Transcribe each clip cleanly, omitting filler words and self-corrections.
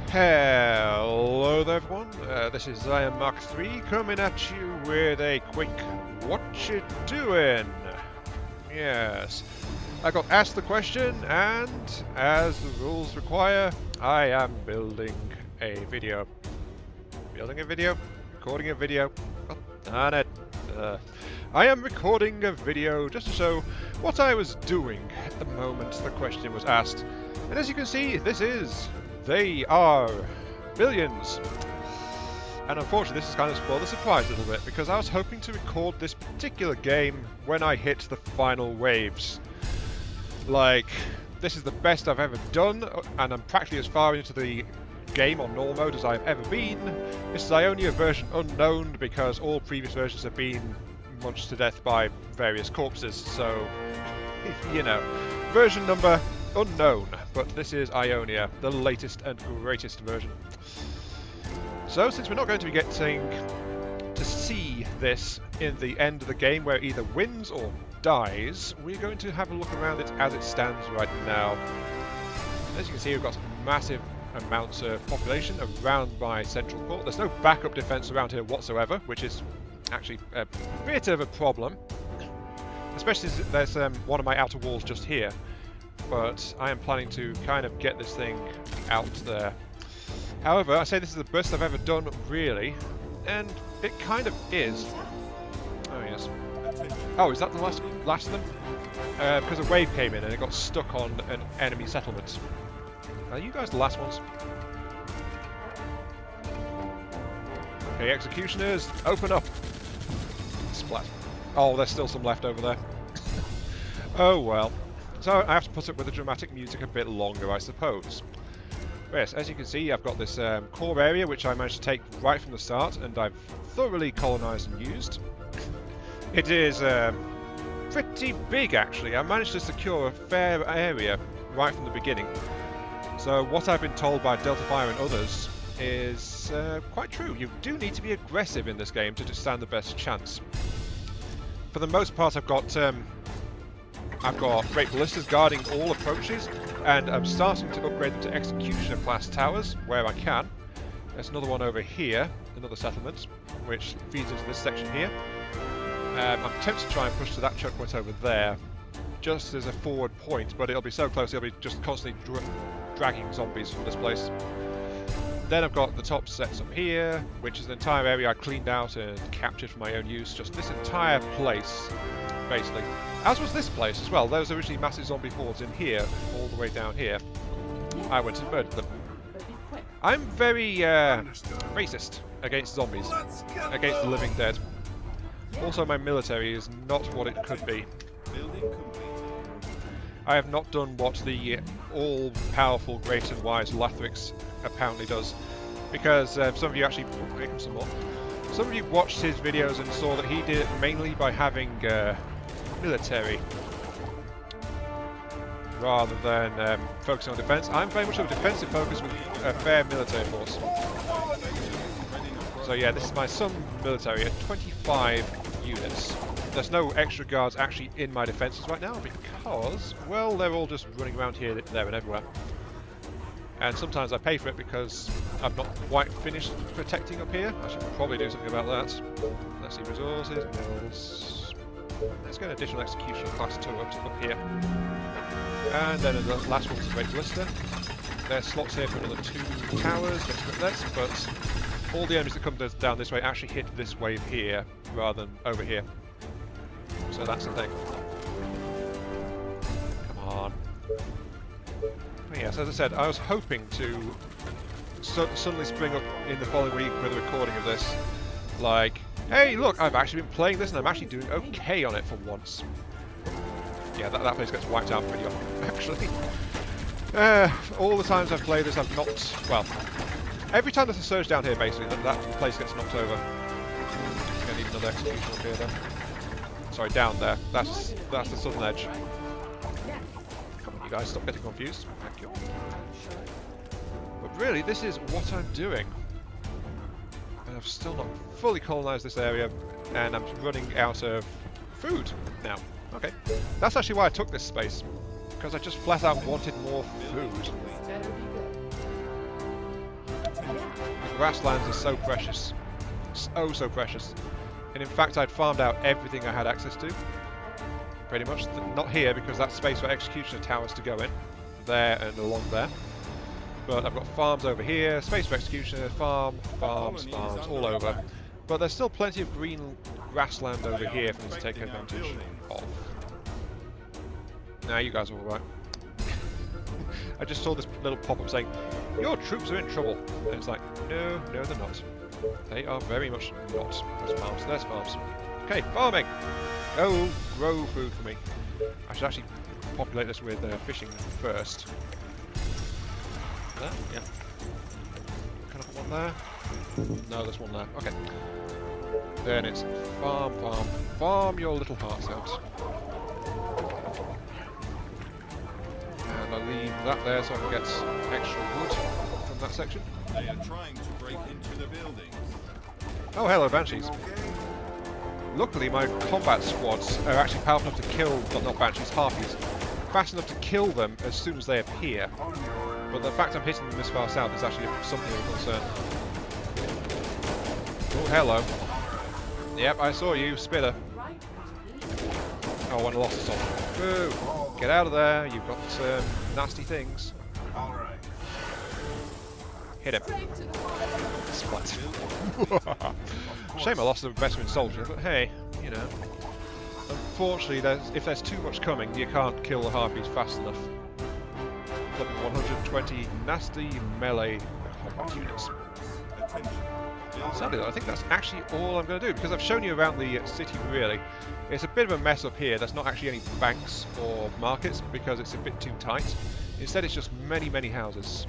Hello there everyone, this is Zion Mark III coming at you with a quick what you doing? Yes, I got asked the question and as the rules require, I am building a video. Building a video? Recording a video? Oh, darn it. I am recording a video just to show what I was doing at the moment the question was asked. And as you can see, they are billions. And unfortunately this has kind of spoiled the surprise a little bit because I was hoping to record this particular game when I hit the final waves. Like, this is the best I've ever done and I'm practically as far into the game on normal mode as I've ever been. This is Ionia version unknown because all previous versions have been munched to death by various corpses, so you know, version number unknown, but this is Ionia, the latest and greatest version. So since we're not going to be getting to see this in the end of the game where it either wins or dies, we're going to have a look around it as it stands right now. As you can see, we've got massive amounts of population around my central port. There's no backup defense around here whatsoever, which is actually a bit of a problem, especially as there's one of my outer walls just here. But I am planning to kind of get this thing out there. However, I say this is the best I've ever done, really, and it kind of is. Oh yes. Oh, is that the last of them? Because a wave came in and it got stuck on an enemy settlement. Are you guys the last ones? Okay, executioners, open up! Splat. Oh, there's still some left over there. Oh well. So I have to put up with the dramatic music a bit longer, I suppose. But yes, as you can see, I've got this core area which I managed to take right from the start, and I've thoroughly colonised and used. It is pretty big, actually. I managed to secure a fair area right from the beginning. So what I've been told by Delta Fire and others is quite true. You do need to be aggressive in this game to stand the best chance. For the most part, I've got Great Ballistas guarding all approaches, and I'm starting to upgrade them to Executioner class towers where I can. There's another one over here, another settlement, which feeds into this section here. I'm tempted to try and push to that choke point over there, just as a forward point, but it'll be so close it'll be just constantly dragging zombies from this place. Then I've got the top sets up here, which is an entire area I cleaned out and captured for my own use. Just this entire place, basically. As was this place as well. There was originally massive zombie hordes in here, all the way down here. I went and murdered them. I'm very racist against zombies, against the living dead. Also, my military is not what it could be. I have not done what the all-powerful, great and wise Lathrix apparently does, because some of you actually some more. Some of you watched his videos and saw that he did it mainly by having military rather than focusing on defense. I'm very much of a defensive focus with a fair military force. So yeah, this is my sum military at 25 units. There's no extra guards actually in my defences right now because, well, they're all just running around here, there and everywhere. And sometimes I pay for it because I've not quite finished protecting up here. I should probably do something about that. Let's see, resources, mills. Let's get an additional execution class 2 up here. And then the last one's a Great Ballista. There's slots here for another 2 towers, but all the enemies that come down this way actually hit this wave here rather than over here. So that's the thing. Come on. But yes, as I said, I was hoping to suddenly spring up in the following week with a recording of this. Like, hey look, I've actually been playing this and I'm actually doing okay on it for once. Yeah, that place gets wiped out pretty often, actually. All the times I've played this, I've not... Well, every time there's a surge down here, basically, that place gets knocked over. Gonna need another execution up here, then. Sorry, down there. That's the southern edge. Come on, you guys, stop getting confused. Thank you. But really, this is what I'm doing. And I've still not fully colonised this area, and I'm running out of food now. Okay, that's actually why I took this space, because I just flat out wanted more food. The grasslands are so precious. So precious. And in fact, I'd farmed out everything I had access to. Pretty much. Not here, because that's space for executioner towers to go in. There and along there. But I've got farms over here, space for executioner, farms, all over. But there's still plenty of green grassland over here for me to take advantage of. Now you guys are alright. I just saw this little pop-up saying, "Your troops are in trouble." And it's like, no, they're not. They are very much not. There's farms. Okay, farming! Oh, grow food for me. I should actually populate this with fishing first. There? Yeah. Can I put one there? No, there's one there. Okay. Then it's farm your little hearts out. And I'll leave that there so I can get extra wood from that section. They are trying to break into the buildings. Oh, hello, Banshees. Luckily, my combat squads are actually powerful enough to kill, well, not Banshees, Harpies, fast enough to kill them as soon as they appear. But the fact I'm hitting them this far south is actually something of a concern. Oh, hello. Yep, I saw you, Spitter. Oh, I lost a soldier. Boo! Get out of there, you've got nasty things. Hit him. Splat. Shame I lost a veteran soldier, but hey, you know. Unfortunately, if there's too much coming, you can't kill the Harpies fast enough. 120 nasty melee combat units. Sadly though, I think that's actually all I'm going to do, because I've shown you around the city really. It's a bit of a mess up here. There's not actually any banks or markets because it's a bit too tight. Instead it's just many houses.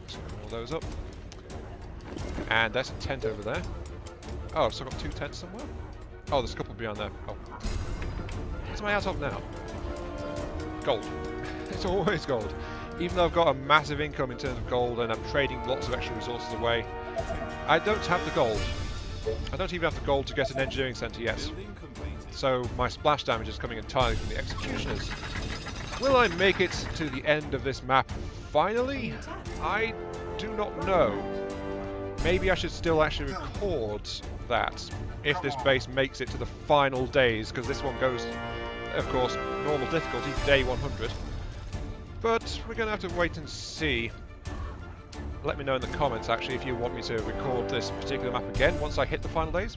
So all those up. And there's a tent over there. Oh, I've still got 2 tents somewhere? Oh, there's a couple behind there. Oh. What am I out of now? Gold. It's always gold. Even though I've got a massive income in terms of gold and I'm trading lots of extra resources away, I don't have the gold. I don't even have the gold to get an engineering centre yet. So my splash damage is coming entirely from the executioners. Will I make it to the end of this map finally? I do not know. Maybe I should still actually record that if this base makes it to the final days, because this one goes, of course, normal difficulty, day 100. But we're going to have to wait and see. Let me know in the comments actually if you want me to record this particular map again once I hit the final days.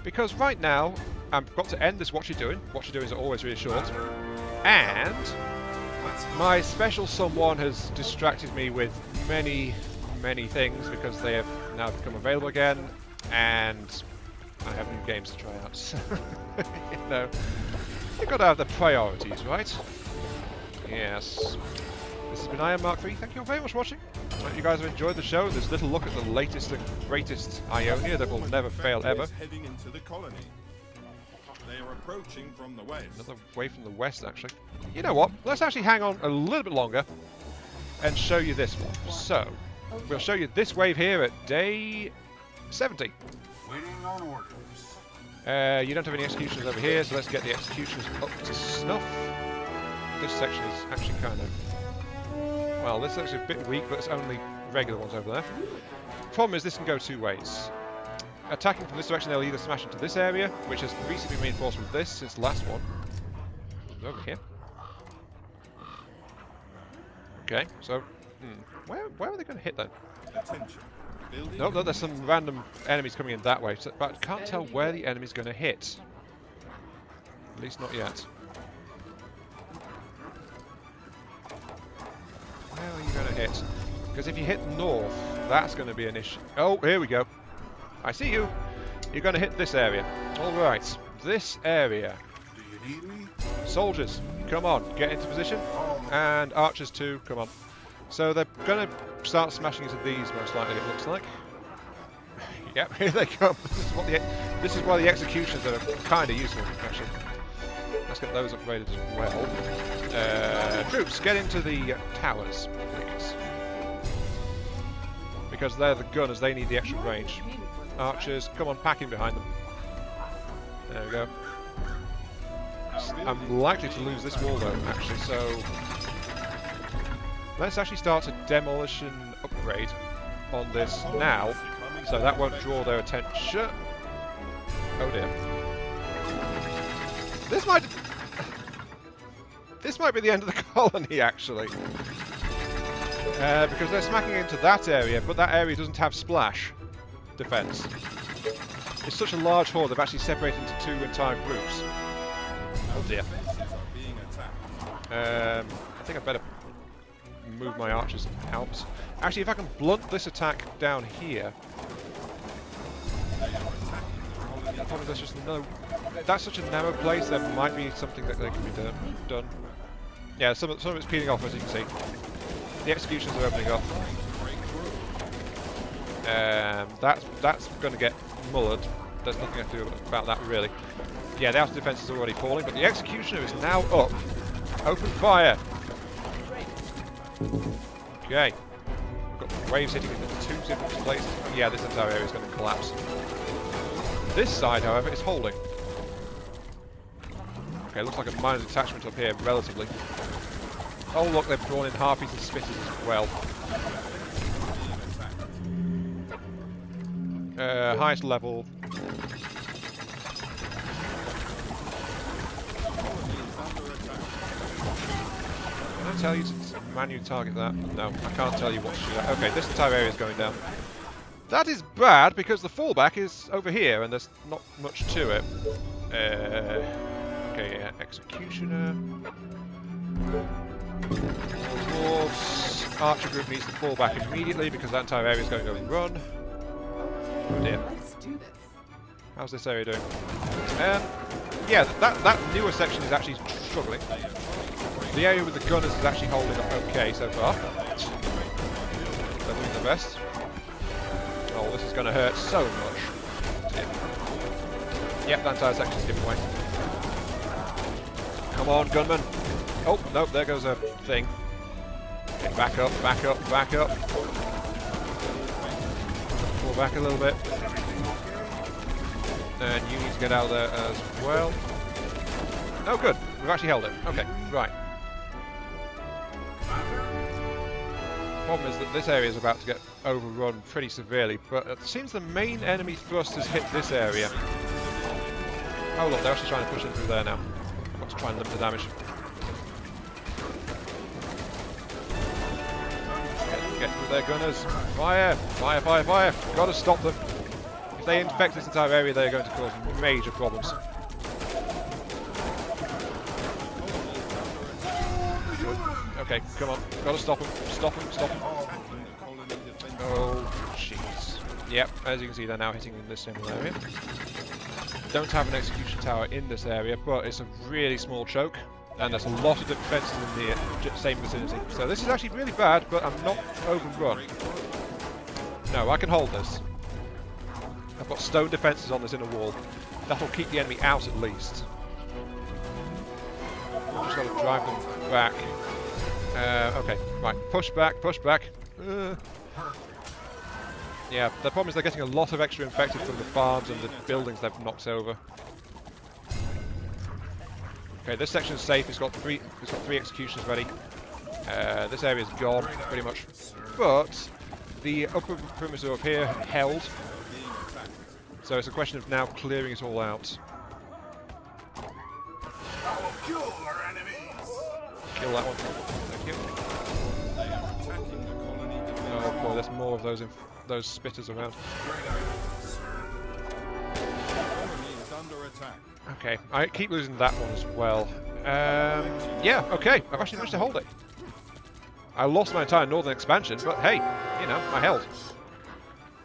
Because right now, I've got to end this What You Doing. What You Doing is always really short. And my special someone has distracted me with many things because they have now become available again. And I have new games to try out. So, you know, you've got to have the priorities, right? Yes. This has been Iron Mark 3. Thank you all very much for watching. I hope you guys have enjoyed the show. This little look at the latest and greatest Ionia that will never fail ever. Heading into the colony. They are approaching from the west. Another wave from the west, actually. You know what? Let's actually hang on a little bit longer and show you this one. So, we'll show you this wave here at day 70. Waiting on orders. You don't have any executioners over here, so let's get the executioners up to snuff. This section is actually kind of... Well, this is actually a bit weak, but it's only regular ones over there. Problem is, this can go 2 ways. Attacking from this direction, they'll either smash into this area, which has recently been reinforced with this since the last one. Over here. Okay, so... Where are they going to hit then? No, there's some random enemies coming in that way, so, but I can't tell where the enemy's going to hit. At least not yet. Where are you going to hit? Because if you hit north, that's going to be an issue. Oh, here we go. I see you. You're going to hit this area. Alright, this area. Do you need me? Soldiers, come on, get into position. And archers too, come on. So they're going to start smashing into these, most likely, it looks like. Yep, here they come. This is why the executions are kind of useful, actually. Let's get those upgraded as well. Troops, get into the towers, please. Because they're the gunners, they need the extra range. Archers, come on, pack in behind them. There we go. I'm likely to lose this wall though, actually, so... Let's actually start a demolition upgrade. on this now, so that won't draw their attention. Oh dear. This might be the end of the colony, actually. Because they're smacking into that area, but that area doesn't have splash defense. It's such a large horde, they've actually separated into two entire groups. Oh dear. I think I better move my archers out. Actually, if I can blunt this attack down here... Probably there's just no... That's such a narrow place, there might be something that can be done. Yeah, some of it's peeling off, as you can see. The executions are opening up. That's going to get mullered. There's nothing I can do about that, really. Yeah, the outer defense is already falling, but the executioner is now up. Open fire! Okay. We've got waves hitting in two different places. Yeah, this entire area is going to collapse. This side, however, is holding. Okay, looks like a minor detachment up here, relatively. Oh look, they've drawn in harpies and spitters as well. Highest level. Can I tell you to manually target that? No, I can't tell you what to do that. Okay, this entire area is going down. That is bad because the fallback is over here and there's not much to it. Okay, yeah, executioner. Dwarves. Archer group needs to fall back immediately because that entire area is going to run. Oh dear. How's this area doing? Yeah, that newer section is actually struggling. The area with the gunners is actually holding up okay so far. They're doing their best. Oh, this is going to hurt so much. Yep, that entire section is giving way. Come on, gunman. Oh, nope, there goes a thing. Okay, back up, back up, back up. Pull back a little bit. And you need to get out of there as well. Oh, good. We've actually held it. Okay, right. The problem is that this area is about to get overrun pretty severely, but it seems the main enemy thrust has hit this area. Oh look, they're actually trying to push in through there now. Got to try and limit the damage. Get through their gunners. Fire! Fire, fire, fire! Gotta stop them. If they infect this entire area, they're going to cause major problems. Good. Okay, come on. Gotta stop them. Stop them, stop them. Oh, jeez. Yep, as you can see, they're now hitting in this general area. Don't have an execution tower in this area, but it's a really small choke, and there's a lot of defences in the same vicinity. So this is actually really bad, but I'm not overrun. No, I can hold this. I've got stone defences on this inner wall. That'll keep the enemy out at least. I've just got to drive them back. Okay, right. Push back, push back. Yeah, the problem is they're getting a lot of extra infected from the farms and the buildings they've knocked over. Okay, this section is safe. It's got three executions ready. This area is gone, pretty much. But the upper perimeter up here held. So it's a question of now clearing it all out. Kill our enemies. Kill that one. Thank you. Oh boy, there's more of those spitters around. Okay, I keep losing that one as well. Yeah, okay, I've actually managed to hold it. I lost my entire northern expansion, but hey, you know, I held.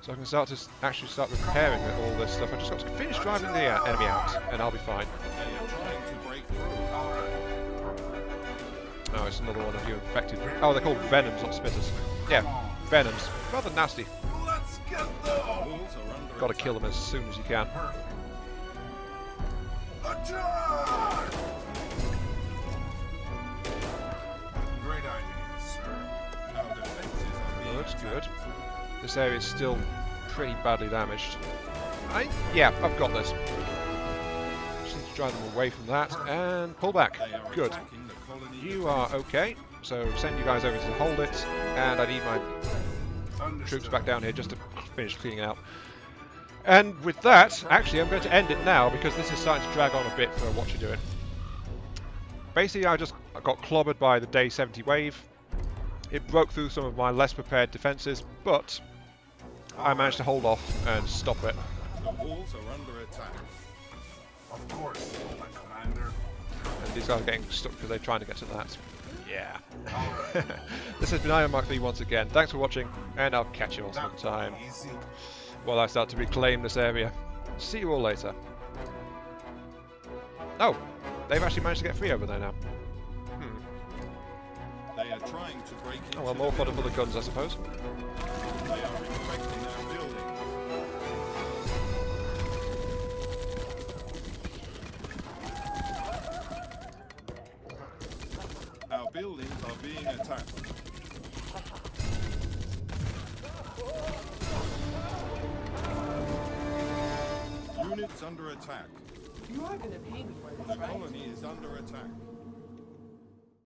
So I can start to actually start repairing all this stuff. I just got to finish driving the enemy out, and I'll be fine. Oh, it's another one of you infected. Oh, they're called Venoms, not Spitters. Yeah, Venoms. Rather nasty. Let's get them. Got to kill them as soon as you can. Attack! Great idea, sir. Oh, that's good. This area is still pretty badly damaged. Yeah, I've got this. Just need to drive them away from that and pull back. Good. You are okay. So send you guys over to hold it, and I need my troops back down here just to finish cleaning out. And with that, actually, I'm going to end it now because this is starting to drag on a bit for what you're doing. Basically, I got clobbered by the day 70 wave. It broke through some of my less prepared defences, but I managed to hold off and stop it. The walls are under attack. Of course, my commander. And these guys are getting stuck because they're trying to get to that. Yeah. This has been Iron Mark 3 once again. Thanks for watching, and I'll catch you all some time Easy. while I start to reclaim this area. See you all later. Oh, they've actually managed to get free over there now. They are trying to break into Oh well, more fodder for the guns, I suppose. They are infecting our buildings. Our buildings are being attacked. Units under attack. You are gonna pay me for The this, right? colony is under attack.